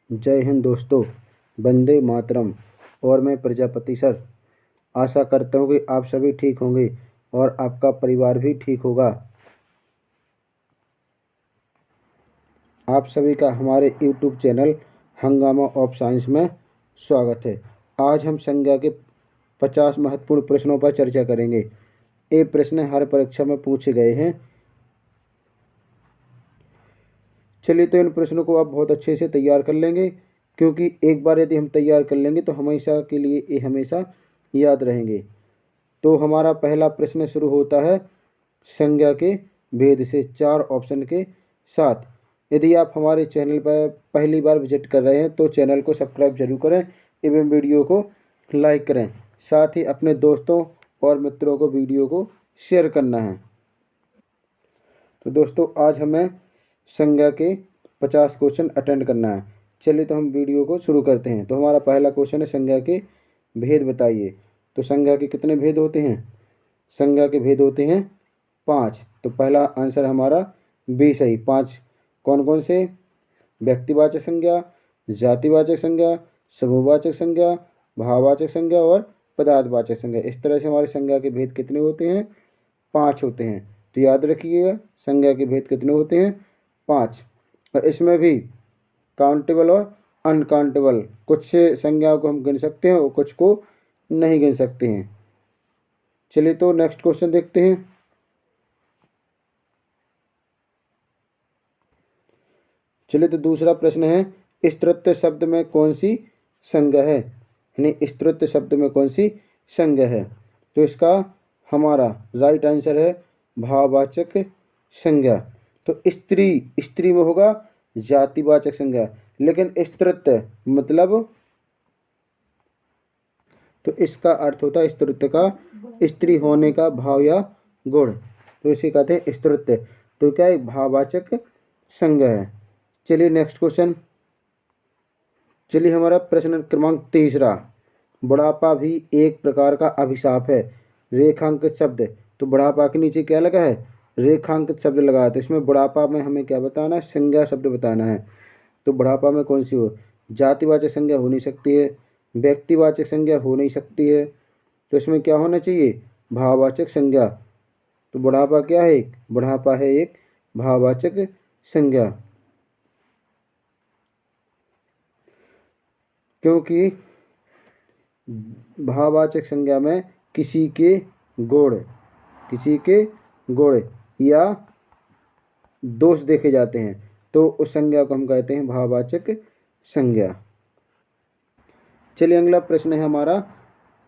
जय हिंद दोस्तों, वंदे मातरम। और मैं प्रजापति सर आशा करता हूँ कि आप सभी ठीक होंगे और आपका परिवार भी ठीक होगा। आप सभी का हमारे YouTube चैनल हंगामा ऑफ साइंस में स्वागत है। आज हम संज्ञा के 50 महत्वपूर्ण प्रश्नों पर चर्चा करेंगे। ये प्रश्न हर परीक्षा में पूछे गए हैं। चलिए, तो इन प्रश्नों को आप बहुत अच्छे से तैयार कर लेंगे, क्योंकि एक बार यदि हम तैयार कर लेंगे तो हमेशा के लिए ये हमेशा याद रहेंगे। तो हमारा पहला प्रश्न शुरू होता है संज्ञा के भेद से, 4 ऑप्शन के साथ। यदि आप हमारे चैनल पर पहली बार विजिट कर रहे हैं तो चैनल को सब्सक्राइब जरूर करें एवं वीडियो को लाइक करें। साथ ही अपने दोस्तों और मित्रों को वीडियो को शेयर करना है। तो दोस्तों, आज हमें संज्ञा के 50 क्वेश्चन अटेंड करना है। चलिए, तो हम वीडियो को शुरू करते हैं। तो हमारा पहला क्वेश्चन है संज्ञा के भेद बताइए। तो संज्ञा के कितने भेद होते हैं? संज्ञा के भेद होते हैं 5। तो पहला आंसर हमारा बी सही। 5 कौन कौन से? व्यक्तिवाचक संज्ञा, जातिवाचक संज्ञा, समूहवाचक संज्ञा, भाववाचक संज्ञा और पदार्थवाचक संज्ञा। इस तरह से हमारे संज्ञा के भेद कितने होते हैं? 5 होते हैं। तो याद रखिएगा, संज्ञा के भेद कितने होते हैं? 5। और इसमें भी काउंटेबल और अनकाउंटेबल, कुछ संज्ञाओं को हम गिन सकते हैं और कुछ को नहीं गिन सकते हैं। चलिए, तो नेक्स्ट क्वेश्चन देखते हैं। चलिए, तो दूसरा प्रश्न है स्त्रीत्व शब्द में कौन सी संज्ञा है? यानी स्त्रीत्व शब्द में कौन सी संज्ञा है? तो इसका हमारा राइट आंसर है भाववाचक संज्ञा। तो स्त्री, स्त्री में होगा जातिवाचक संज्ञा, लेकिन स्त्रीत्व मतलब, तो इसका अर्थ होता है स्त्रीत्व का स्त्री होने का भाव या गुण, तो इसे कहते हैं स्त्रीत्व। तो क्या है? भाववाचक संज्ञा है। चलिए, नेक्स्ट क्वेश्चन। चलिए, हमारा प्रश्न क्रमांक 3। बुढ़ापा भी एक प्रकार का अभिशाप है, रेखांकित शब्द। तो बुढ़ापा के नीचे क्या लगा है? रेखांकित शब्द लगा है। तो इसमें बुढ़ापा में हमें क्या बताना है? संज्ञा शब्द बताना है। तो बुढ़ापा में कौन सी हो? जातिवाचक संज्ञा हो नहीं सकती है, व्यक्तिवाचक संज्ञा हो नहीं सकती है। तो इसमें क्या होना चाहिए? भाववाचक संज्ञा। तो बुढ़ापा क्या है? बुढ़ापा है एक भाववाचक संज्ञा, क्योंकि भाववाचक संज्ञा में किसी के गुण या दोष देखे जाते हैं, तो उस संज्ञा को हम कहते हैं भाववाचक संज्ञा। चलिए, अगला प्रश्न है हमारा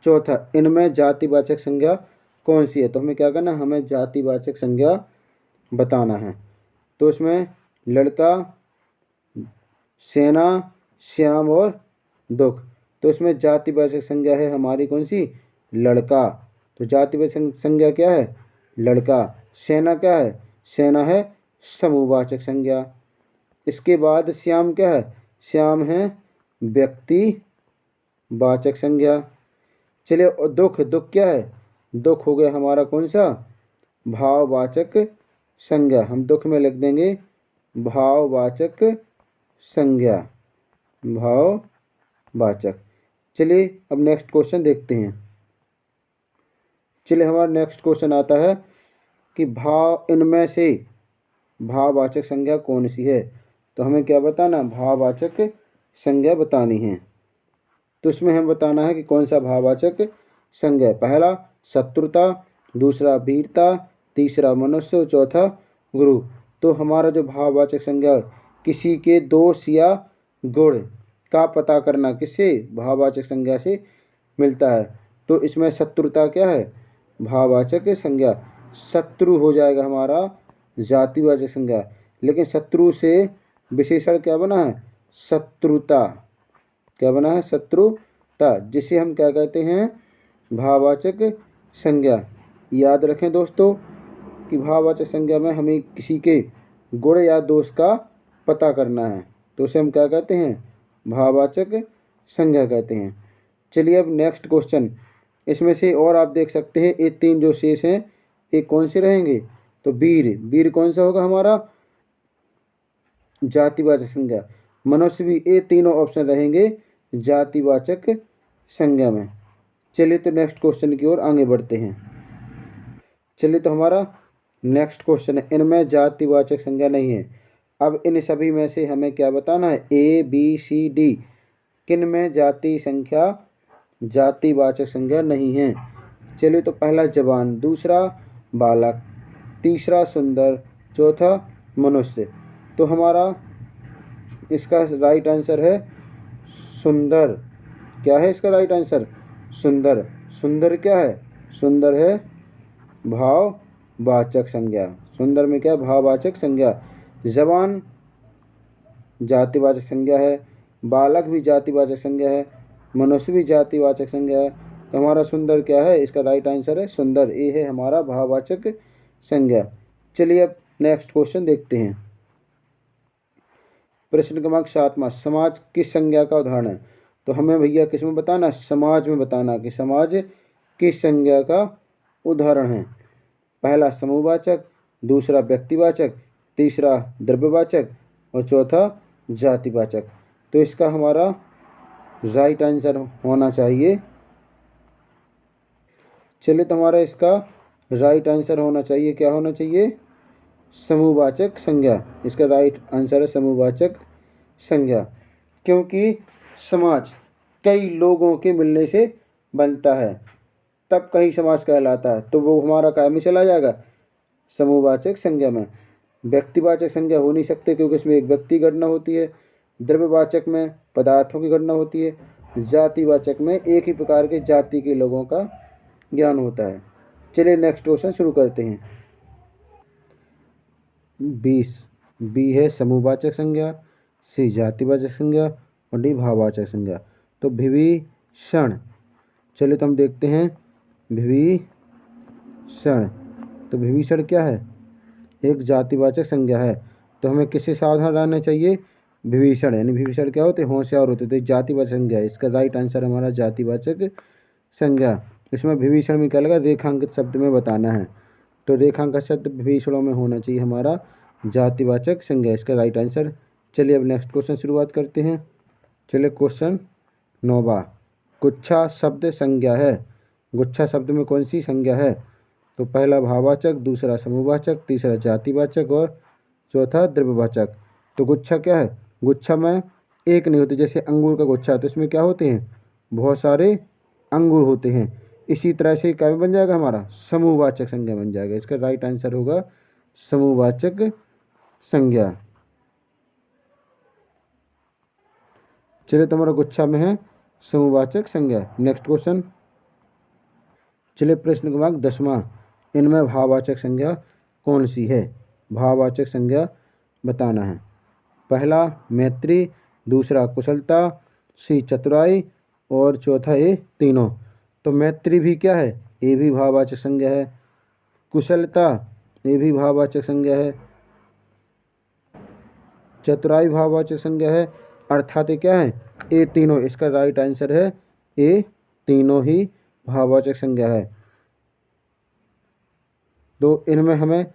चौथा। इनमें जातिवाचक संज्ञा कौन सी है? तो हमें क्या करना है? हमें जातिवाचक संज्ञा बताना है। तो इसमें लड़का, सेना, श्याम और दुख। तो इसमें जातिवाचक संज्ञा है हमारी कौन सी? लड़का। तो जातिवाचक संज्ञा क्या है? लड़का। सेना क्या है? सेना है समूहवाचक संज्ञा। इसके बाद श्याम क्या है? श्याम है व्यक्तिवाचक संज्ञा। चलिए, और दुख, दुख क्या है? दुख हो गया हमारा कौन सा? भाववाचक संज्ञा। हम दुख में लिख देंगे भाववाचक संज्ञा, भाववाचक। चलिए, अब नेक्स्ट क्वेश्चन देखते हैं। चलिए, हमारा नेक्स्ट क्वेश्चन आता है कि इनमें से भाववाचक संज्ञा कौन सी है? तो हमें क्या बताना? भाववाचक संज्ञा बतानी है। तो इसमें हम बताना है कि कौन सा भाववाचक संज्ञा। पहला शत्रुता, दूसरा वीरता, तीसरा मनुष्य, चौथा गुरु। तो हमारा जो भाववाचक संज्ञा, किसी के दोष या गुण का पता करना किससे? भाववाचक संज्ञा से मिलता है। तो इसमें शत्रुता क्या है? भाववाचक संज्ञा। शत्रु हो जाएगा हमारा जातिवाचक संज्ञा, लेकिन शत्रु से विशेषण क्या बना है? शत्रुता। क्या बना है? शत्रुता, जिसे हम क्या कहते हैं? भाववाचक संज्ञा। याद रखें दोस्तों कि भाववाचक संज्ञा में हमें किसी के गुण या दोष का पता करना है, तो उसे हम क्या कहते हैं? भाववाचक संज्ञा कहते हैं। चलिए, अब नेक्स्ट क्वेश्चन। इसमें से और आप देख सकते हैं ये 3 जो शेष हैं, ये कौन से रहेंगे? तो वीर, वीर कौन सा होगा हमारा? जातिवाचक संज्ञा। मनुष्य भी, ये तीनों ऑप्शन रहेंगे जातिवाचक संज्ञा में। चलिए तो नेक्स्ट क्वेश्चन की ओर आगे बढ़ते हैं। चलिए तो हमारा नेक्स्ट क्वेश्चन है, इनमें जातिवाचक संज्ञा नहीं है। अब इन सभी में से हमें क्या बताना है, ए बी सी डी, किन में जातिवाचक संज्ञा नहीं है। चलिए तो पहला जवान, दूसरा बालक, तीसरा सुंदर, चौथा मनुष्य। तो हमारा इसका राइट आंसर है सुंदर। क्या है इसका राइट आंसर, सुंदर। सुंदर क्या है, सुंदर है भाववाचक संज्ञा। सुंदर में क्या, भाववाचक संज्ञा। जवान जातिवाचक संज्ञा है, बालक भी जातिवाचक संज्ञा है, मनुष्य भी जातिवाचक संज्ञा है। तो हमारा सुंदर क्या है, इसका राइट आंसर है सुंदर। ये है हमारा भाववाचक संज्ञा। चलिए अब नेक्स्ट क्वेश्चन देखते हैं। प्रश्न क्रमांक 7वां, समाज किस संज्ञा का उदाहरण है। तो हमें भैया किस में बताना, समाज में बताना कि समाज किस संज्ञा का उदाहरण है। पहला समूहवाचक, दूसरा व्यक्तिवाचक, तीसरा द्रव्यवाचक और चौथा जातिवाचक। तो इसका हमारा राइट आंसर होना चाहिए, चलिए तो हमारा इसका राइट आंसर होना चाहिए, क्या होना चाहिए, समूहवाचक संज्ञा। इसका राइट आंसर है समूहवाचक संज्ञा, क्योंकि समाज कई लोगों के मिलने से बनता है, तब कहीं समाज कहलाता है। तो वो हमारा काय में चला जाएगा, समूहवाचक संज्ञा में। व्यक्तिवाचक संज्ञा हो नहीं सकते क्योंकि इसमें एक व्यक्ति गणना होती है। द्रव्यवाचक में पदार्थों की गणना होती है। जातिवाचक में एक ही प्रकार के जाति के लोगों का ज्ञान होता है। चलिए नेक्स्ट क्वेश्चन शुरू करते हैं। 20, बी है समूहवाचक संज्ञा, सी जातिवाचक संज्ञा और डी भाववाचक संज्ञा। तो विभीषण, चलिए तो हम देखते हैं विभीषण। तो विभीषण क्या है, एक जातिवाचक संज्ञा है। तो हमें किससे सावधान रहना चाहिए, विभीषण, यानी विभीषण क्या होते हैं, होशियार होते। तो जातिवाचक संज्ञा है, इसका राइट आंसर हमारा जातिवाचक संज्ञा। इसमें विभीषण में क्या लगा, रेखांकित शब्द में बताना है। तो रेखांकित शब्द विभीषणों में होना चाहिए हमारा जातिवाचक संज्ञा, इसका राइट आंसर। चलिए अब नेक्स्ट क्वेश्चन शुरुआत करते हैं। चलिए क्वेश्चन 9वां, गुच्छा शब्द संज्ञा है। गुच्छा शब्द में कौन सी संज्ञा है। तो पहला भाववाचक, दूसरा समूहवाचक, तीसरा जातिवाचक और चौथा द्रव्यवाचक। तो गुच्छा क्या है, गुच्छा में एक नहीं होते। जैसे अंगूर का गुच्छा, तो इसमें क्या होते हैं, बहुत सारे अंगूर होते हैं। इसी तरह से क्या बन जाएगा हमारा, समूहवाचक संज्ञा बन जाएगा। इसका राइट आंसर होगा समूहवाचक संज्ञा। चलिए तो हमारा गुच्छा में है समूहवाचक संज्ञा। Next question. चलिए प्रश्न क्रमांक 10वां, इनमें भाववाचक संज्ञा कौन सी है। भाववाचक संज्ञा बताना है। पहला मैत्री, दूसरा कुशलता, सी चतुराई और चौथा ये तीनों। तो मैत्री भी क्या है, ये भी भाववाचक संज्ञा है। कुशलता ये भी भाववाचक संज्ञा है। चतुराई भाववाचक संज्ञा है। अर्थात ये क्या है, ये तीनों। इसका राइट आंसर है ये तीनों ही भाववाचक संज्ञा है। तो इनमें हमें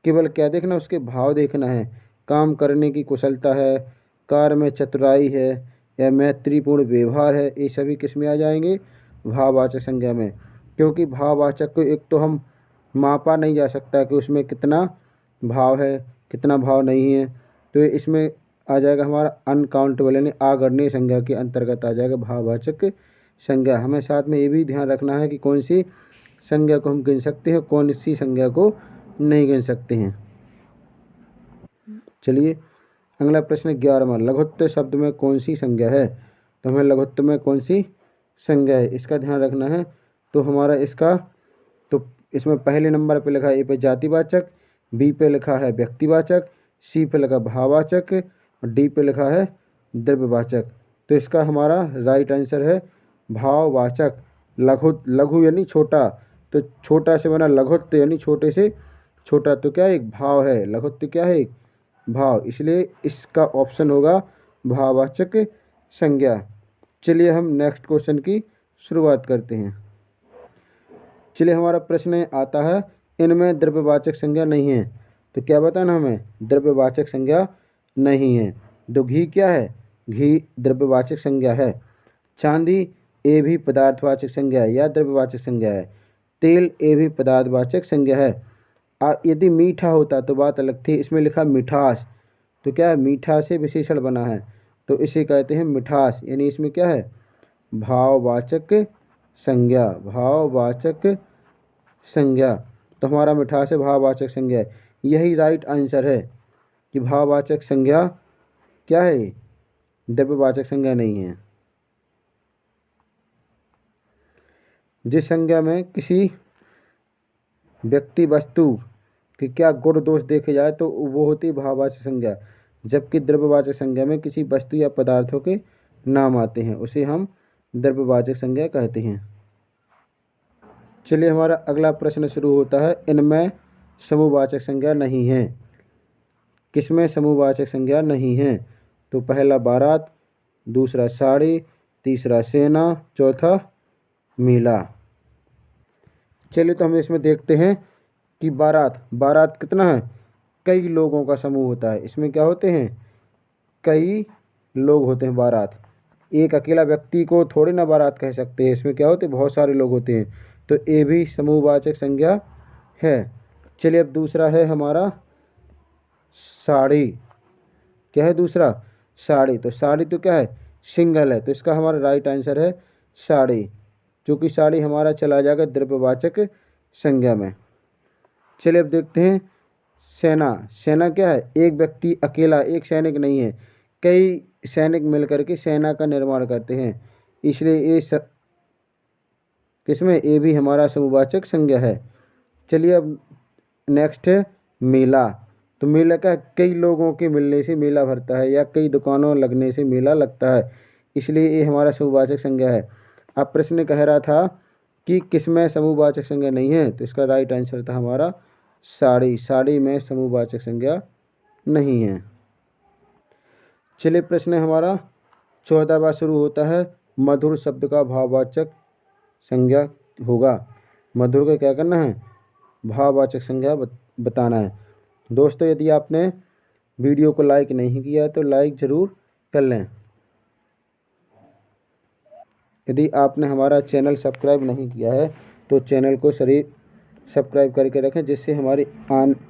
केवल क्या देखना, उसके भाव देखना है। काम करने की कुशलता है, कार्य में चतुराई है या मैत्रीपूर्ण व्यवहार है, ये सभी किस में आ जाएंगे, भाववाचक संज्ञा में। क्योंकि भाववाचक को एक तो हम मापा नहीं जा सकता कि उसमें कितना भाव है कितना भाव नहीं है। तो इसमें आ जाएगा हमारा अनकाउंटेबल, यानी अगणनीय संज्ञा के अंतर्गत आ जाएगा भाववाचक संज्ञा। हमें साथ में ये भी ध्यान रखना है कि कौन सी संज्ञा को हम गिन सकते हैं, कौन सी संज्ञा को नहीं गिन सकते हैं। चलिए अगला प्रश्न 11वां, लघुत्व शब्द में कौन सी संज्ञा है। तो हमें लघुत्व में कौन सी संज्ञा है, इसका ध्यान रखना है। तो हमारा इसका, तो इसमें पहले नंबर पे लिखा है ए पे जातिवाचक, बी पे लिखा है व्यक्तिवाचक, सी पे लिखा भाववाचक और डी पे लिखा है द्रव्यवाचक। तो इसका हमारा राइट आंसर है भाववाचक। लघु यानी छोटा, तो छोटा से बना लघुत्व यानी छोटे से छोटा। तो क्या एक भाव है, लघुत्व क्या है, एक भाव, इसलिए इसका ऑप्शन होगा भाववाचक संज्ञा। चलिए हम नेक्स्ट क्वेश्चन की शुरुआत करते हैं। चलिए हमारा प्रश्न आता है, इनमें द्रव्यवाचक संज्ञा नहीं है। तो क्या बताना हमें, द्रव्यवाचक संज्ञा नहीं है। तो घी क्या है, घी द्रव्यवाचक संज्ञा है। चांदी ए भी पदार्थवाचक संज्ञा है या द्रव्यवाचक संज्ञा है। तेल ए भी पदार्थवाचक संज्ञा है। यदि मीठा होता तो बात अलग थी, इसमें लिखा मिठास, तो क्या है, मीठा से विशेषण बना है तो इसे कहते हैं मिठास, यानी इसमें क्या है, भाववाचक संज्ञा, भाववाचक संज्ञा। तो हमारा मिठास है भाववाचक संज्ञा है। यही राइट आंसर है कि भाववाचक संज्ञा क्या है, द्रव्यवाचक संज्ञा नहीं है। जिस संज्ञा में किसी व्यक्ति वस्तु कि क्या गुण दोष देखे जाए तो वो होती है भाववाचक संज्ञा, जबकि द्रव्यवाचक संज्ञा में किसी वस्तु या पदार्थों के नाम आते हैं उसे हम द्रव्यवाचक संज्ञा कहते हैं। चलिए हमारा अगला प्रश्न शुरू होता है, इनमें समूहवाचक संज्ञा नहीं है। किसमें समूहवाचक संज्ञा नहीं है? तो पहला बारात, दूसरा साड़ी, तीसरा सेना, चौथा मेला। चलिए तो हम इसमें देखते हैं कि बारात कितना है, कई लोगों का समूह होता है। इसमें क्या होते हैं, कई लोग होते हैं बारात। एक अकेला व्यक्ति को थोड़ी ना बारात कह सकते हैं, इसमें क्या होते हैं, बहुत सारे लोग होते हैं, तो ये भी समूहवाचक संज्ञा है। चलिए अब दूसरा है हमारा साड़ी। क्या है दूसरा, साड़ी। तो साड़ी तो क्या है, सिंगल है, तो इसका हमारा राइट आंसर है साड़ी, क्योंकि साड़ी हमारा चला जाएगा द्रव्यवाचक संज्ञा में। चलिए अब देखते हैं सेना। सेना क्या है, एक व्यक्ति अकेला, एक सैनिक नहीं है, कई सैनिक मिलकर के सेना का निर्माण करते हैं, इसलिए ये किसमें, ये भी हमारा समूहवाचक संज्ञा है। चलिए अब नेक्स्ट है मेला। तो मेला का कई लोगों के मिलने से मेला भरता है या कई दुकानों लगने से मेला लगता है, इसलिए ये हमारा समूहवाचक संज्ञा है। अब प्रश्न कह रहा था कि किसमें समूहवाचक संज्ञा नहीं है, तो इसका राइट आंसर था हमारा साड़ी। साड़ी में समूहवाचक संज्ञा नहीं है। चलिए प्रश्न हमारा 14वां शुरू होता है, मधुर शब्द का भाववाचक संज्ञा होगा। मधुर का क्या करना है, भाववाचक संज्ञा बताना है। दोस्तों यदि आपने वीडियो को लाइक नहीं किया है तो लाइक ज़रूर कर लें। यदि आपने हमारा चैनल सब्सक्राइब नहीं किया है तो चैनल को सब्सक्राइब करके रखें, जिससे हमारी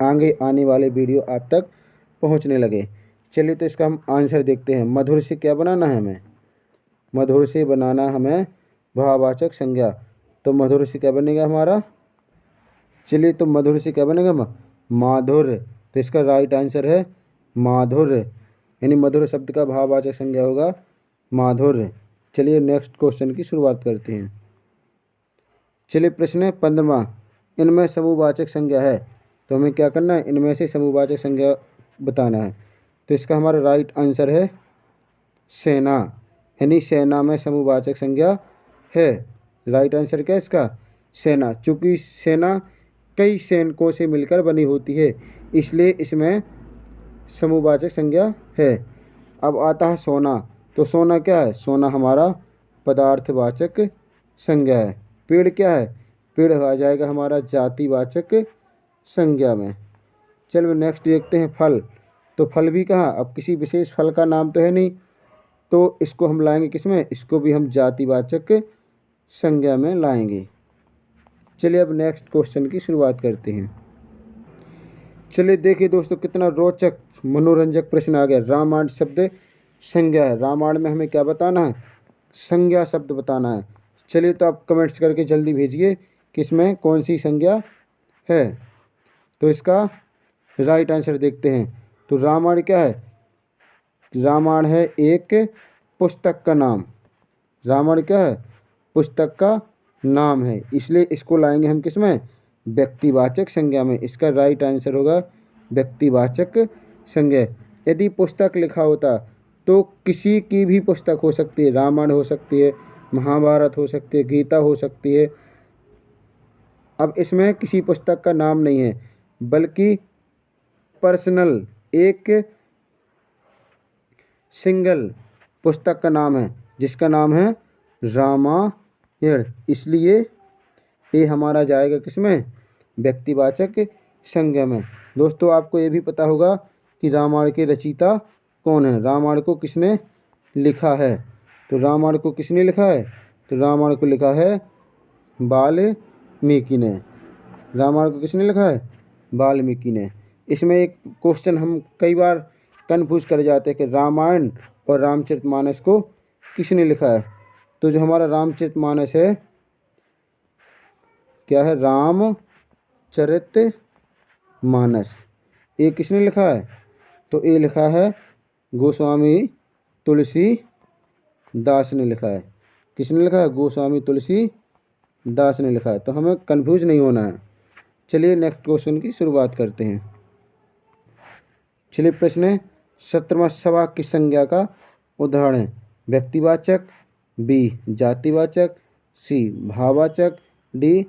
आगे आने वाले वीडियो आप तक पहुंचने लगे। चलिए तो इसका हम आंसर देखते हैं। मधुर से क्या बनाना है हमें, मधुर से बनाना हमें भाववाचक संज्ञा, तो मधुर से क्या बनेगा हमारा, चलिए तो मधुर से क्या बनेगा, माधुर, तो इसका राइट आंसर है माधुर, यानी मधुर शब्द का भाववाचक संज्ञा होगा माधुर। चलिए नेक्स्ट क्वेश्चन की शुरुआत करते हैं। चलिए प्रश्न 15वां, इनमें समूहवाचक संज्ञा है, तो हमें क्या करना है, इनमें से समूहवाचक संज्ञा बताना है। तो इसका हमारा राइट आंसर है सेना, यानी सेना में समूहवाचक संज्ञा है। राइट आंसर क्या है इसका, सेना, चूँकि सेना कई सैनिकों से मिलकर बनी होती है, इसलिए इसमें समूहवाचक संज्ञा है। अब आता है सोना। तो सोना क्या है, सोना हमारा पदार्थवाचक संज्ञा है। पेड़ क्या है, पेड़ आ जाएगा हमारा जातिवाचक संज्ञा में। चलो नेक्स्ट देखते हैं फल। तो फल भी कहाँ, अब किसी विशेष फल का नाम तो है नहीं, तो इसको हम लाएंगे किसमें, इसको भी हम जातिवाचक संज्ञा में लाएंगे। चलिए अब नेक्स्ट क्वेश्चन की शुरुआत करते हैं। चलिए देखिए दोस्तों कितना रोचक मनोरंजक प्रश्न आ गया। रामायण शब्द संज्ञा है, रामायण में हमें क्या बताना है, संज्ञा शब्द बताना है। चलिए तो आप कमेंट्स करके जल्दी भेजिए कि इसमें कौन सी संज्ञा है। तो इसका राइट आंसर देखते हैं। तो रामायण क्या है, रामायण है एक पुस्तक का नाम, रामायण क्या है, पुस्तक का नाम है, इसलिए इसको लाएंगे हम किसमें, व्यक्तिवाचक संज्ञा में। इसका राइट आंसर होगा व्यक्तिवाचक संज्ञा। यदि पुस्तक लिखा होता तो किसी की भी पुस्तक हो सकती है, रामायण हो सकती है, महाभारत हो सकती है, गीता हो सकती है। अब इसमें किसी पुस्तक का नाम नहीं है, बल्कि पर्सनल एक सिंगल पुस्तक का नाम है, जिसका नाम है रामायण, इसलिए ये हमारा जाएगा किसमें, व्यक्तिवाचक संज्ञा में। दोस्तों आपको ये भी पता होगा कि रामायण के रचयिता कौन है, रामायण को किसने लिखा है? तो रामायण को किसने लिखा है? तो रामायण को लिखा है वाल्मीकि ने। रामायण को किसने लिखा है? वाल्मीकि ने। इसमें एक क्वेश्चन हम कई बार कन्फ्यूज कर जाते हैं कि रामायण और रामचरितमानस को किसने लिखा है। तो जो हमारा रामचरितमानस है क्या है? रामचरितमानस। ये किसने लिखा है? तो ये लिखा है गोस्वामी तुलसीदास ने लिखा है। किसने लिखा है? गोस्वामी तुलसीदास ने लिखा है। तो हमें कंफ्यूज नहीं होना है। चलिए नेक्स्ट क्वेश्चन की शुरुआत करते हैं। चलिए प्रश्न है, शतमत सभा की संज्ञा का उदाहरण है? व्यक्तिवाचक, बी जातिवाचक, सी भाववाचक, डी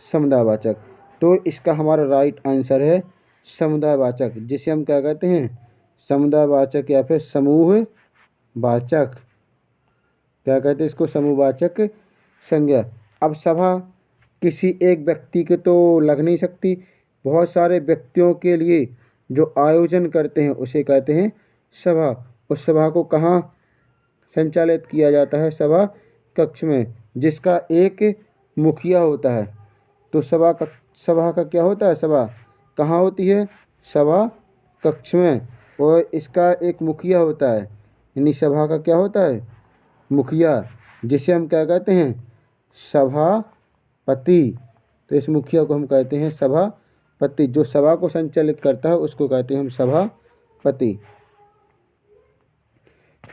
समुदायवाचक। तो इसका हमारा राइट आंसर है समुदायवाचक, जिसे हम क्या कहते हैं? समुदायवाचक या फिर समूहवाचक। क्या कहते हैं इसको? समूहवाचक संज्ञा। अब सभा किसी एक व्यक्ति के तो लग नहीं सकती, बहुत सारे व्यक्तियों के लिए जो आयोजन करते हैं उसे कहते हैं सभा। उस सभा को कहाँ संचालित किया जाता है? सभा कक्ष में, जिसका एक मुखिया होता है। तो सभा का क्या होता है? सभा कहाँ होती है? सभा कक्ष में, और इसका एक मुखिया होता है। यानी सभा का क्या होता है? मुखिया, जिसे हम क्या कहते हैं? सभापति। तो इस मुखिया को हम कहते हैं सभापति। जो सभा को संचालित करता है उसको कहते हैं हम सभापति।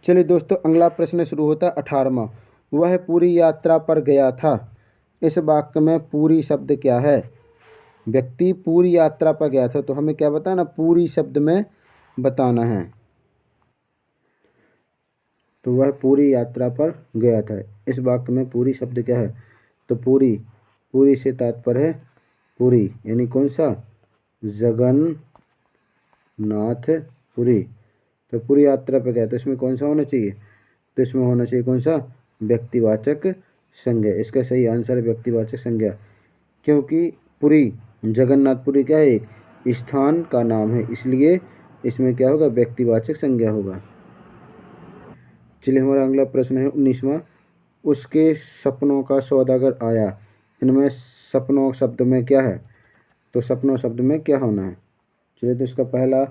चलिए दोस्तों, अगला प्रश्न शुरू होता है 18वां। वह पूरी यात्रा पर गया था। इस वाक्य में पूरी शब्द क्या है? व्यक्ति पूरी यात्रा पर गया था, तो हमें क्या बताना? पूरी शब्द में बताना है। तो वह पूरी यात्रा पर गया था, इस वाक्य में पूरी शब्द क्या है? तो पूरी, पूरी से तात्पर्य है पुरी, यानी कौन सा? जगन्नाथपुरी। तो पूरी यात्रा पर गया, तो इसमें कौन सा होना चाहिए? तो इसमें होना चाहिए कौन सा? व्यक्तिवाचक संज्ञा। इसका सही आंसर है व्यक्तिवाचक संज्ञा, क्योंकि पुरी, जगन्नाथपुरी क्या है? एक स्थान का नाम है, इसलिए इसमें क्या होगा? व्यक्तिवाचक संज्ञा होगा। चलिए हमारा अगला प्रश्न है 19वां। उसके सपनों का सौदागर आया। इनमें सपनों शब्द में क्या है? तो सपनों शब्द में क्या होना है? चलिए, तो इसका पहला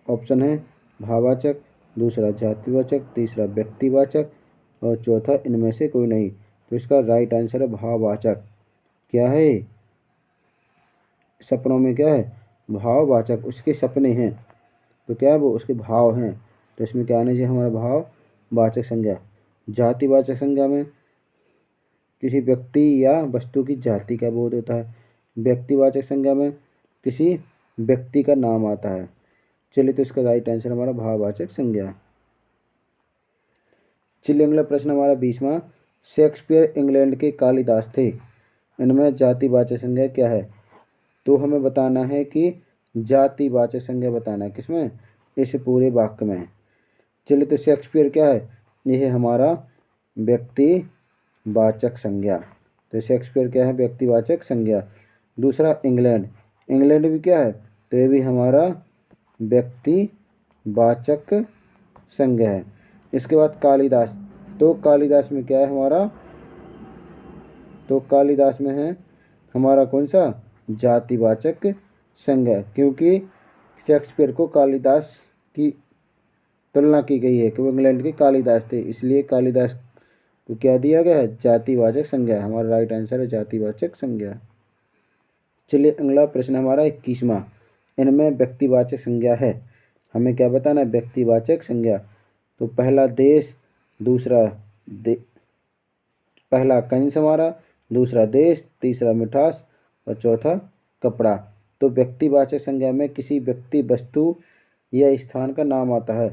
ऑप्शन है भाववाचक, दूसरा जातिवाचक, तीसरा व्यक्तिवाचक और चौथा इनमें से कोई नहीं। तो इसका राइट आंसर है भाववाचक। क्या है? सपनों में क्या है? भाववाचक। उसके सपने हैं तो क्या है? वो उसके भाव हैं। तो इसमें क्या आना चाहिए? हमारा भाववाचक संज्ञा। जातिवाचक संज्ञा में किसी व्यक्ति या वस्तु की जाति का बोध होता है। व्यक्तिवाचक संज्ञा में किसी व्यक्ति का नाम आता है। चलिए, तो इसका राइट आंसर हमारा भाववाचक संज्ञा। चलिए अगला प्रश्न हमारा 20वां। शेक्सपियर इंग्लैंड के कालिदास थे। इनमें जातिवाचक संज्ञा क्या है? तो हमें बताना है कि जातिवाचक संज्ञा बताना है किसमें? इस पूरे वाक्य में। चलिए, तो शेक्सपियर क्या है? यह है हमारा व्यक्तिवाचक संज्ञा। तो शेक्सपियर क्या है? व्यक्तिवाचक संज्ञा। दूसरा इंग्लैंड, इंग्लैंड भी क्या है? तो ये भी हमारा व्यक्तिवाचक संज्ञा है। इसके बाद कालिदास, तो कालिदास में क्या है हमारा? तो कालिदास में है हमारा कौन सा? जातिवाचक संज्ञा, क्योंकि शेक्सपियर को कालिदास की तुलना की गई है कि वो इंग्लैंड के कालिदास थे, इसलिए कालिदास को क्या दिया गया है? जातिवाचक संज्ञा। हमारा राइट आंसर है जातिवाचक संज्ञा। चलिए अगला प्रश्न हमारा 21वां। इनमें व्यक्तिवाचक संज्ञा है, हमें क्या बताना है? व्यक्तिवाचक संज्ञा। तो पहला देश, दूसरा पहला कंस हमारा, दूसरा देश, तीसरा मिठास और चौथा कपड़ा। तो व्यक्तिवाचक संज्ञा में किसी व्यक्ति, वस्तु या स्थान का नाम आता है।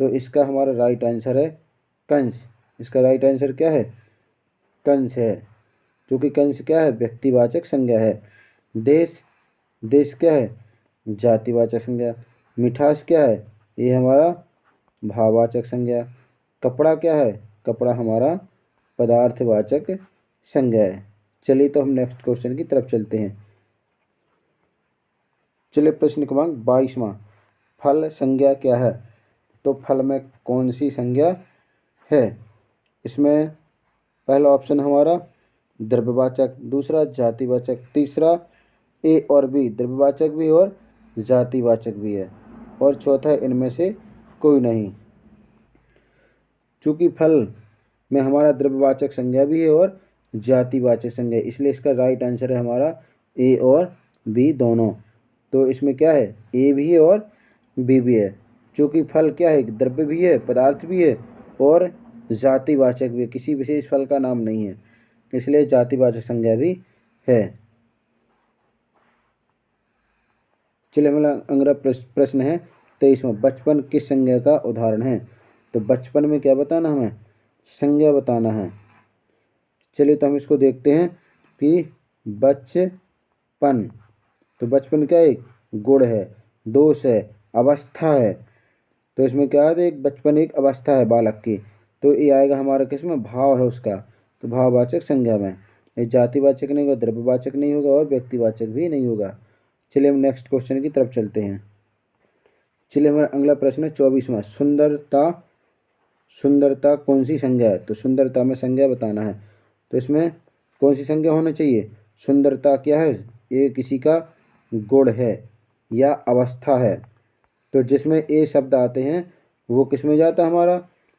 तो इसका हमारा राइट आंसर है कंस। इसका राइट आंसर क्या है? कंस है, क्योंकि कंस क्या है? व्यक्तिवाचक संज्ञा है। देश, देश क्या है? जातिवाचक संज्ञा। मिठास क्या है? ये हमारा भाववाचक संज्ञा। कपड़ा क्या है? कपड़ा हमारा पदार्थवाचक संज्ञा है। चलिए, तो हम नेक्स्ट क्वेश्चन की तरफ चलते हैं। चलिए प्रश्न क्रमांक 22वां। फल संज्ञा क्या है? तो फल में कौन सी संज्ञा है। इसमें पहला ऑप्शन हमारा द्रव्यवाचक, दूसरा जातिवाचक, तीसरा ए और बी द्रव्यवाचक भी और जातिवाचक भी है, और चौथा इनमें से कोई नहीं। चूँकि फल में हमारा द्रव्यवाचक संज्ञा भी है और जातिवाचक संज्ञा, इसलिए इसका राइट आंसर है हमारा ए और बी दोनों। तो इसमें क्या है, ए भी है और बी भी है। चूँकि फल क्या है, द्रव्य भी है, पदार्थ भी है और जातिवाचक भी है, किसी विशेष फल का नाम नहीं है, इसलिए जातिवाचक संज्ञा भी है। चलिए हमारा अगला प्रश्न है 23वां, बचपन किस संज्ञा का उदाहरण है। तो बचपन में क्या बताना, हमें संज्ञा बताना है। चलिए तो हम इसको देखते हैं कि बचपन, तो बचपन क्या है, गुण है, दोष है, अवस्था है। तो इसमें क्या है, एक बचपन एक अवस्था है बालक की, तो ये आएगा हमारा किसमें, भाव है उसका, तो भाववाचक संज्ञा में। ये जातिवाचक नहीं होगा, द्रव्यवाचक नहीं होगा और व्यक्तिवाचक भी नहीं होगा। चलिए हम नेक्स्ट क्वेश्चन की तरफ चलते हैं। चलिए हमारा अगला प्रश्न है 24वां, सुंदरता, सुंदरता कौन सी संज्ञा है। तो सुंदरता में संज्ञा बताना है, तो इसमें कौन सी संज्ञा होनी चाहिए, सुंदरता क्या है, ये किसी का गुण है या अवस्था है। तो जिसमें ए शब्द आते हैं वो किस में जाता है, हमारा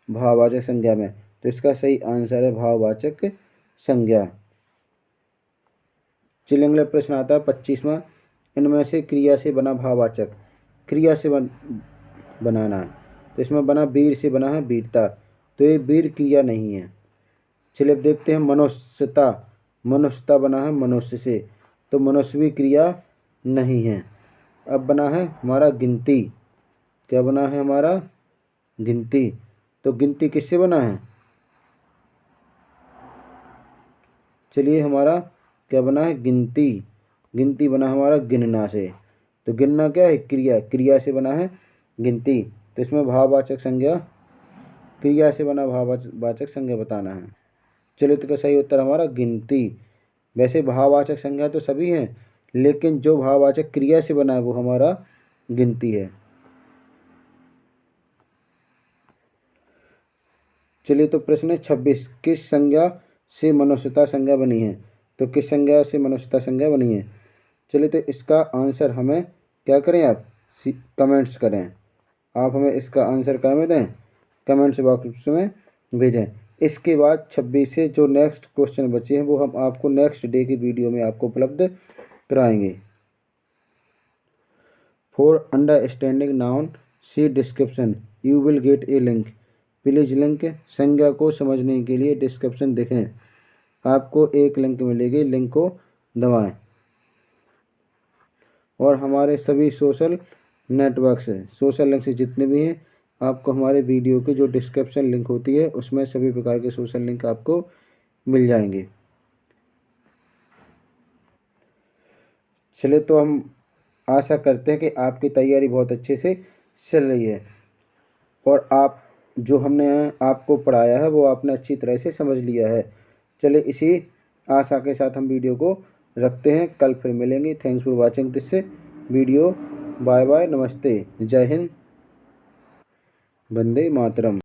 भाववाचक संज्ञा में। तो इसका सही आंसर है भाववाचक संज्ञा। चलिए अगला प्रश्न आता है 25वां, इनमें से क्रिया से बना भाववाचक, क्रिया से बनाना है। तो इसमें बना वीर से बना है वीरता, तो ये वीर क्रिया नहीं है। चलिए अब देखते हैं मनुष्यता, मनुष्यता बना है मनुष्य से, तो मनुष्य भी क्रिया नहीं है। अब बना है हमारा गिनती, क्या बना है हमारा गिनती, तो गिनती किससे बना है, चलिए हमारा क्या बना है गिनती, गिनती बना हमारा गिनना से। तो गिनना क्या है, क्रिया, क्रिया से बना है गिनती, तो इसमें भाववाचक संज्ञा, क्रिया से बना भाववाचक संज्ञा बताना है। चलिए तो सही उत्तर हमारा गिनती। वैसे भाववाचक संज्ञा तो सभी हैं, लेकिन जो भाववाचक क्रिया से बना है वो हमारा गिनती है। चलिए तो प्रश्न 26, किस संज्ञा से मनुष्यता संज्ञा बनी है। तो किस संज्ञा से मनुष्यता संज्ञा बनी है। चलिए तो इसका आंसर हमें क्या करें, आप कमेंट्स करें, आप हमें इसका आंसर क्या में दें, कमेंट्स बॉक्स में भेजें। इसके बाद 26 से जो नेक्स्ट क्वेश्चन बचे हैं वो हम आपको नेक्स्ट डे की वीडियो में आपको उपलब्ध कराएंगे। For understanding noun see description, you will get a link, please link, संज्ञा को समझने के लिए डिस्क्रिप्शन देखें, आपको एक लिंक मिलेगी, लिंक को दबाएं। और हमारे सभी सोशल नेटवर्क्स हैं, सोशल लिंक से जितने भी हैं, आपको हमारे वीडियो की जो डिस्क्रिप्शन लिंक होती है उसमें सभी प्रकार के सोशल लिंक आपको मिल जाएंगे। चलिए तो हम आशा करते हैं कि आपकी तैयारी बहुत अच्छे से चल रही है और आप जो हमने आपको पढ़ाया है वो आपने अच्छी तरह से समझ लिया है। चलिए इसी आशा के साथ हम वीडियो को रखते हैं, कल फिर मिलेंगे। Thanks for watching this video, bye bye, नमस्ते, जय हिंद, वंदे मातरम।